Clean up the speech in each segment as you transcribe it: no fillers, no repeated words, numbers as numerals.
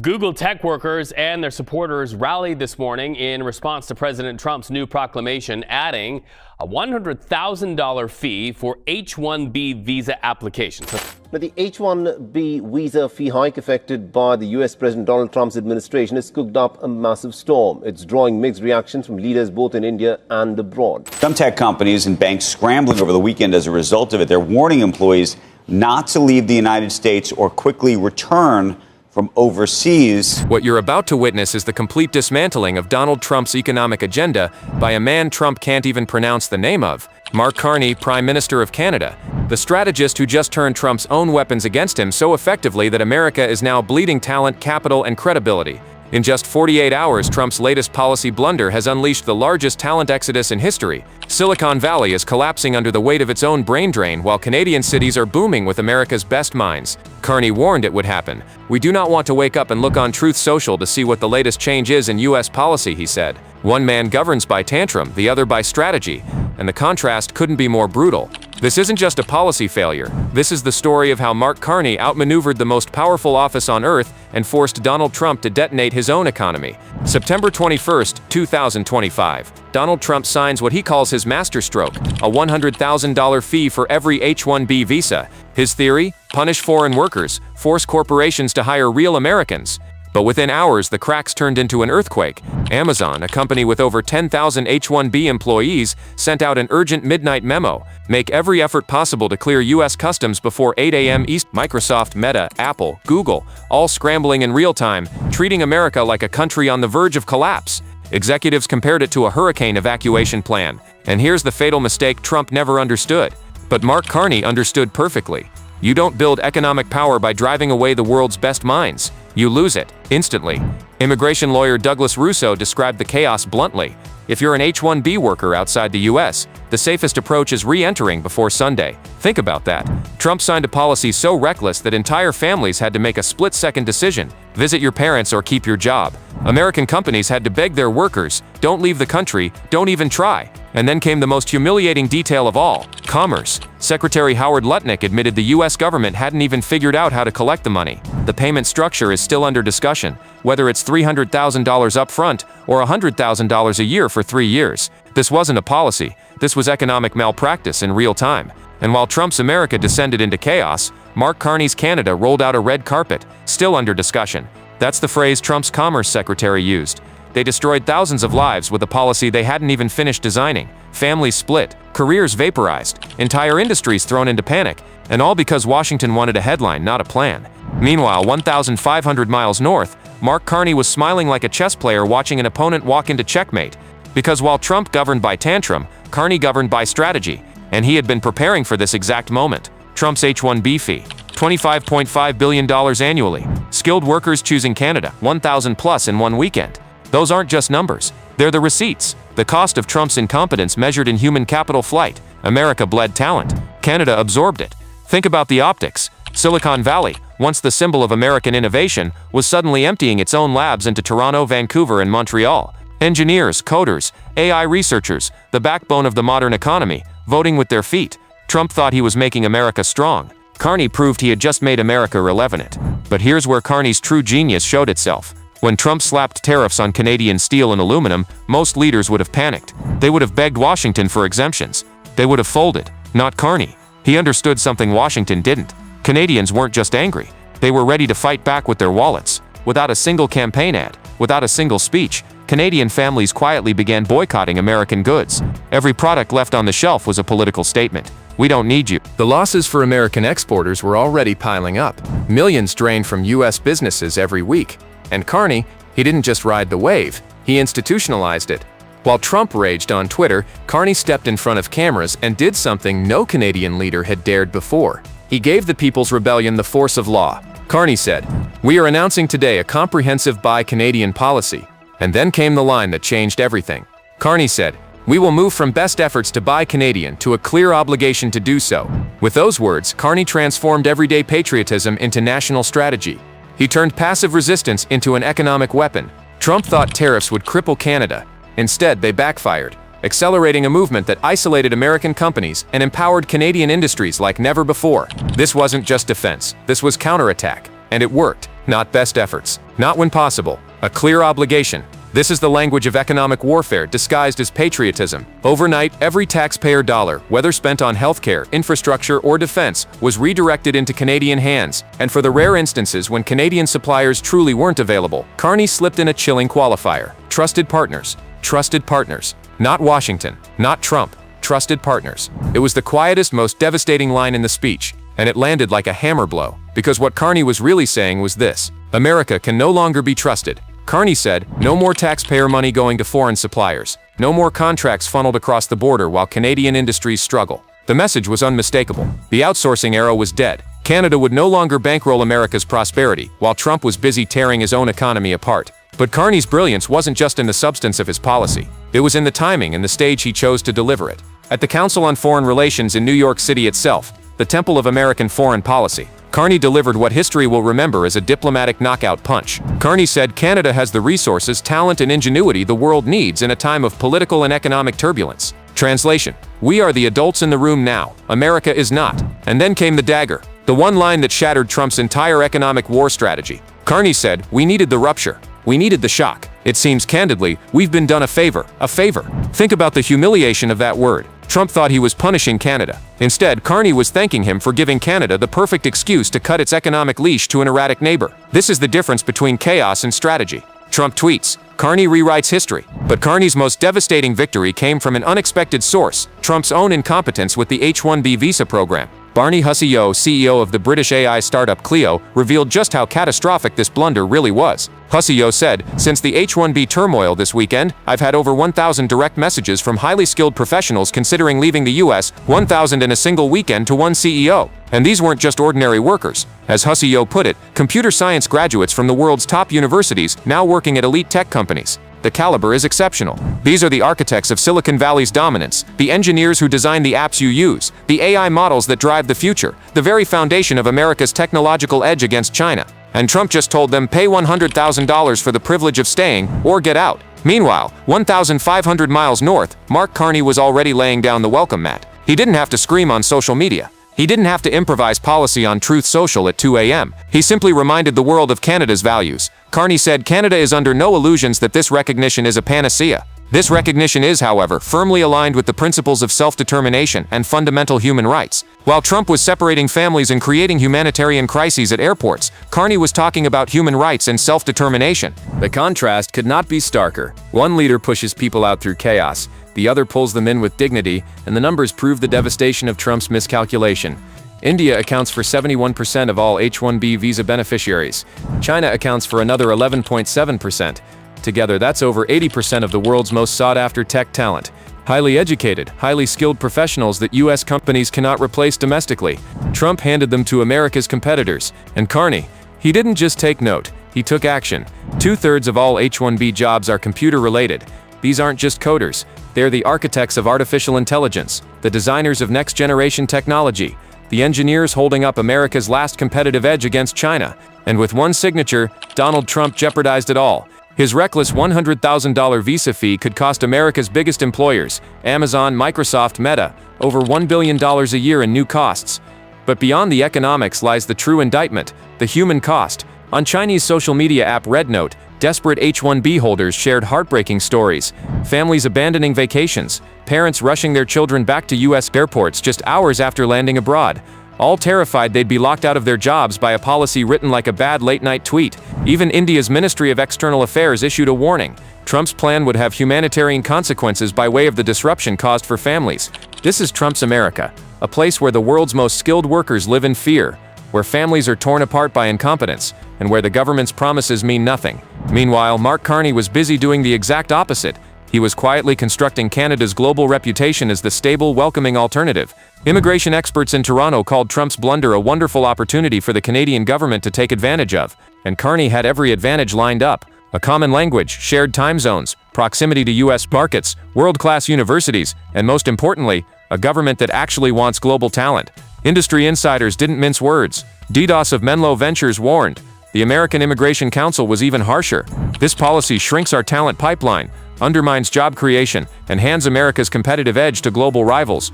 Google tech workers and their supporters rallied this morning in response to President Trump's new proclamation, adding a $100,000 fee for H-1B visa applications. Now, the H-1B visa fee hike affected by the U.S. President Donald Trump's administration has cooked up a massive storm. It's drawing mixed reactions from leaders both in India and abroad. Some tech companies and banks scrambling over the weekend as a result of it. They're warning employees not to leave the United States or quickly return from overseas. What you're about to witness is the complete dismantling of Donald Trump's economic agenda by a man Trump can't even pronounce the name of, Mark Carney, Prime Minister of Canada, the strategist who just turned Trump's own weapons against him so effectively that America is now bleeding talent, capital, and credibility. In just 48 hours, Trump's latest policy blunder has unleashed the largest talent exodus in history. Silicon Valley is collapsing under the weight of its own brain drain, while Canadian cities are booming with America's best minds. Carney warned it would happen. "We do not want to wake up and look on Truth Social to see what the latest change is in U.S. policy," he said. One man governs by tantrum, the other by strategy, and the contrast couldn't be more brutal. This isn't just a policy failure. This is the story of how Mark Carney outmaneuvered the most powerful office on earth and forced Donald Trump to detonate his own economy. September 21st, 2025. Donald Trump signs what he calls his masterstroke, a $100,000 fee for every H-1B visa. His theory? Punish foreign workers, force corporations to hire real Americans. But within hours, the cracks turned into an earthquake. Amazon, a company with over 10,000 H-1B employees, sent out an urgent midnight memo. Make every effort possible to clear U.S. customs before 8 a.m. East. Microsoft, Meta, Apple, Google, all scrambling in real time, treating America like a country on the verge of collapse. Executives compared it to a hurricane evacuation plan. And here's the fatal mistake Trump never understood. But Mark Carney understood perfectly. You don't build economic power by driving away the world's best minds. You lose it, instantly. Immigration lawyer Douglas Russo described the chaos bluntly. If you're an H-1B worker outside the U.S., the safest approach is re-entering before Sunday. Think about that. Trump signed a policy so reckless that entire families had to make a split-second decision: visit your parents or keep your job. American companies had to beg their workers, don't leave the country, don't even try. And then came the most humiliating detail of all: commerce. Secretary Howard Lutnick admitted the U.S. government hadn't even figured out how to collect the money. The payment structure is still under discussion, whether it's $300,000 up front or $100,000 a year for 3 years. This wasn't a policy. This was economic malpractice in real time. And while Trump's America descended into chaos, Mark Carney's Canada rolled out a red carpet, still under discussion. That's the phrase Trump's Commerce Secretary used. They destroyed thousands of lives with a policy they hadn't even finished designing. Families split, careers vaporized, entire industries thrown into panic, and all because Washington wanted a headline, not a plan. Meanwhile, 1,500 miles north, Mark Carney was smiling like a chess player watching an opponent walk into checkmate. Because while Trump governed by tantrum, Carney governed by strategy, and he had been preparing for this exact moment. Trump's H-1B fee, $25.5 billion annually. Skilled workers choosing Canada, 1,000 plus in one weekend. Those aren't just numbers. They're the receipts. The cost of Trump's incompetence measured in human capital flight. America bled talent. Canada absorbed it. Think about the optics. Silicon Valley, once the symbol of American innovation, was suddenly emptying its own labs into Toronto, Vancouver, and Montreal. Engineers, coders, AI researchers, the backbone of the modern economy, voting with their feet. Trump thought he was making America strong. Carney proved he had just made America irrelevant. But here's where Carney's true genius showed itself. When Trump slapped tariffs on Canadian steel and aluminum, most leaders would have panicked. They would have begged Washington for exemptions. They would have folded. Not Carney. He understood something Washington didn't. Canadians weren't just angry. They were ready to fight back with their wallets. Without a single campaign ad, without a single speech, Canadian families quietly began boycotting American goods. Every product left on the shelf was a political statement. We don't need you. The losses for American exporters were already piling up. Millions drained from U.S. businesses every week. And Carney, he didn't just ride the wave, he institutionalized it. While Trump raged on Twitter, Carney stepped in front of cameras and did something no Canadian leader had dared before. He gave the People's Rebellion the force of law. Carney said, "We are announcing today a comprehensive Buy Canadian policy." And then came the line that changed everything. Carney said, "We will move from best efforts to buy Canadian to a clear obligation to do so." With those words, Carney transformed everyday patriotism into national strategy. He turned passive resistance into an economic weapon. Trump thought tariffs would cripple Canada. Instead, they backfired, accelerating a movement that isolated American companies and empowered Canadian industries like never before. This wasn't just defense, this was counterattack. And it worked. not best efforts. Not when possible. A clear obligation. This is the language of economic warfare disguised as patriotism. Overnight, every taxpayer dollar, whether spent on healthcare, infrastructure, or defense, was redirected into Canadian hands. And for the rare instances when Canadian suppliers truly weren't available, Carney slipped in a chilling qualifier. Trusted partners. Trusted partners. Not Washington. Not Trump. Trusted partners. It was the quietest, most devastating line in the speech, and it landed like a hammer blow. Because what Carney was really saying was this: America can no longer be trusted. Carney said, no more taxpayer money going to foreign suppliers. No more contracts funneled across the border while Canadian industries struggle. The message was unmistakable. The outsourcing era was dead. Canada would no longer bankroll America's prosperity, while Trump was busy tearing his own economy apart. But Carney's brilliance wasn't just in the substance of his policy. It was in the timing and the stage he chose to deliver it. At the Council on Foreign Relations in New York City itself, the temple of American foreign policy, Carney delivered what history will remember as a diplomatic knockout punch. Carney said Canada has the resources, talent, and ingenuity the world needs in a time of political and economic turbulence. Translation: we are the adults in the room now. America is not. And then came the dagger. The one line that shattered Trump's entire economic war strategy. Carney said, we needed the rupture. We needed the shock. It seems candidly, we've been done a favor. A favor. Think about the humiliation of that word. Trump thought he was punishing Canada. Instead, Carney was thanking him for giving Canada the perfect excuse to cut its economic leash to an erratic neighbor. This is the difference between chaos and strategy. Trump tweets, Carney rewrites history. But Carney's most devastating victory came from an unexpected source: Trump's own incompetence with the H-1B visa program. Barney Husseyo, CEO of the British AI startup Clio, revealed just how catastrophic this blunder really was. Husseyo said, since the H-1B turmoil this weekend, I've had over 1,000 direct messages from highly skilled professionals considering leaving the US, 1,000 in a single weekend to one CEO. And these weren't just ordinary workers. As Husseyo put it, computer science graduates from the world's top universities now working at elite tech companies. The caliber is exceptional. These are the architects of Silicon Valley's dominance, the engineers who design the apps you use, the AI models that drive the future, the very foundation of America's technological edge against China. And Trump just told them pay $100,000 for the privilege of staying, or get out. Meanwhile, 1,500 miles north, Mark Carney was already laying down the welcome mat. He didn't have to scream on social media. He didn't have to improvise policy on Truth Social at 2 a.m. He simply reminded the world of Canada's values. Carney said Canada is under no illusions that this recognition is a panacea. This recognition is, however, firmly aligned with the principles of self-determination and fundamental human rights. While Trump was separating families and creating humanitarian crises at airports, Carney was talking about human rights and self-determination. The contrast could not be starker. One leader pushes people out through chaos, the other pulls them in with dignity, and the numbers prove the devastation of Trump's miscalculation. India accounts for 71% of all H-1B visa beneficiaries. China accounts for another 11.7%. Together, that's over 80% of the world's most sought-after tech talent. Highly educated, highly skilled professionals that U.S. companies cannot replace domestically. Trump handed them to America's competitors. And Carney, he didn't just take note, he took action. 2/3 of all H-1B jobs are computer-related. These aren't just coders. They're the architects of artificial intelligence, the designers of next-generation technology, the engineers holding up America's last competitive edge against China. And with one signature, Donald Trump jeopardized it all. His reckless $100,000 visa fee could cost America's biggest employers, Amazon, Microsoft, Meta, over $1 billion a year in new costs. But beyond the economics lies the true indictment, the human cost. On Chinese social media app RedNote, desperate H-1B holders shared heartbreaking stories. Families abandoning vacations, parents rushing their children back to U.S. airports just hours after landing abroad, all terrified they'd be locked out of their jobs by a policy written like a bad late-night tweet. Even India's Ministry of External Affairs issued a warning. Trump's plan would have humanitarian consequences by way of the disruption caused for families. This is Trump's America, a place where the world's most skilled workers live in fear, where families are torn apart by incompetence, and where the government's promises mean nothing. Meanwhile, Mark Carney was busy doing the exact opposite. He was quietly constructing Canada's global reputation as the stable, welcoming alternative. Immigration experts in Toronto called Trump's blunder a wonderful opportunity for the Canadian government to take advantage of, and Carney had every advantage lined up. A common language, shared time zones, proximity to U.S. markets, world-class universities, and most importantly, a government that actually wants global talent. Industry insiders didn't mince words. DDoS of Menlo Ventures warned. The American Immigration Council was even harsher. This policy shrinks our talent pipeline, undermines job creation, and hands America's competitive edge to global rivals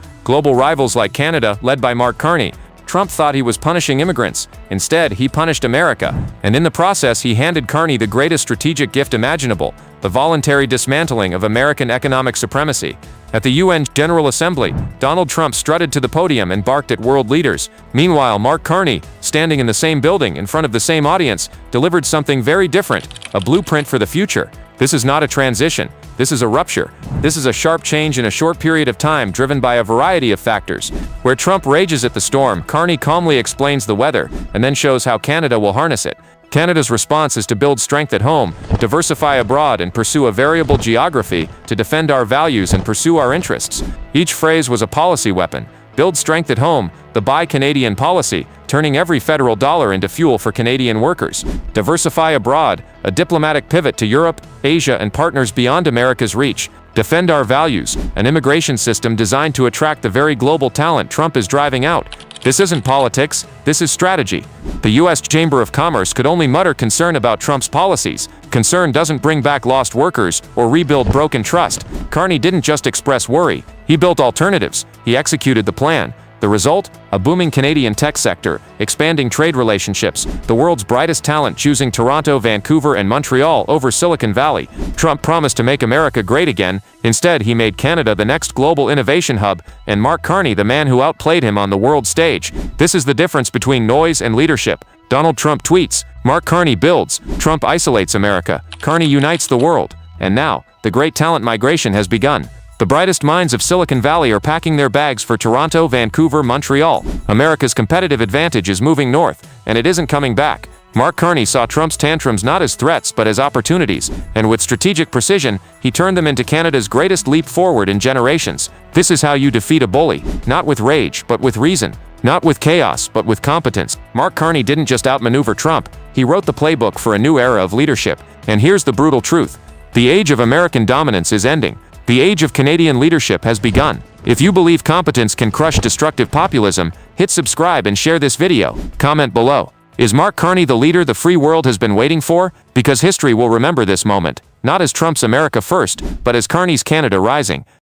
like Canada, led by Mark Carney. Trump thought he was punishing immigrants. Instead, he punished America. And in the process, he handed Carney the greatest strategic gift imaginable, the voluntary dismantling of American economic supremacy. At the UN General Assembly, Donald Trump strutted to the podium and barked at world leaders. Meanwhile, Mark Carney, standing in the same building in front of the same audience, delivered something very different, a blueprint for the future. This is not a transition. This is a rupture. This is a sharp change in a short period of time driven by a variety of factors. Where Trump rages at the storm, Carney calmly explains the weather and then shows how Canada will harness it. Canada's response is to build strength at home, diversify abroad, and pursue a variable geography to defend our values and pursue our interests. Each phrase was a policy weapon. Build strength at home, the Buy Canadian policy, turning every federal dollar into fuel for Canadian workers. Diversify abroad, a diplomatic pivot to Europe, Asia, and partners beyond America's reach. Defend our values, an immigration system designed to attract the very global talent Trump is driving out. This isn't politics, this is strategy. The U.S. Chamber of Commerce could only mutter concern about Trump's policies. Concern doesn't bring back lost workers or rebuild broken trust. Carney didn't just express worry, he built alternatives. He executed the plan. The result? A booming Canadian tech sector, expanding trade relationships, the world's brightest talent choosing Toronto, Vancouver, and Montreal over Silicon Valley. Trump promised to make America great again. Instead, he made Canada the next global innovation hub, and Mark Carney the man who outplayed him on the world stage. This is the difference between noise and leadership. Donald Trump tweets, Mark Carney builds, Trump isolates America, Carney unites the world. And now, the great talent migration has begun. The brightest minds of Silicon Valley are packing their bags for Toronto, Vancouver, Montreal. America's competitive advantage is moving north, and it isn't coming back. Mark Carney saw Trump's tantrums not as threats but as opportunities, and with strategic precision, he turned them into Canada's greatest leap forward in generations. This is how you defeat a bully, not with rage, but with reason. Not with chaos, but with competence. Mark Carney didn't just outmaneuver Trump, he wrote the playbook for a new era of leadership. And here's the brutal truth. The age of American dominance is ending. The age of Canadian leadership has begun. If you believe competence can crush destructive populism, hit subscribe and share this video. Comment below. Is Mark Carney the leader the free world has been waiting for? Because history will remember this moment, not as Trump's America first, but as Carney's Canada rising.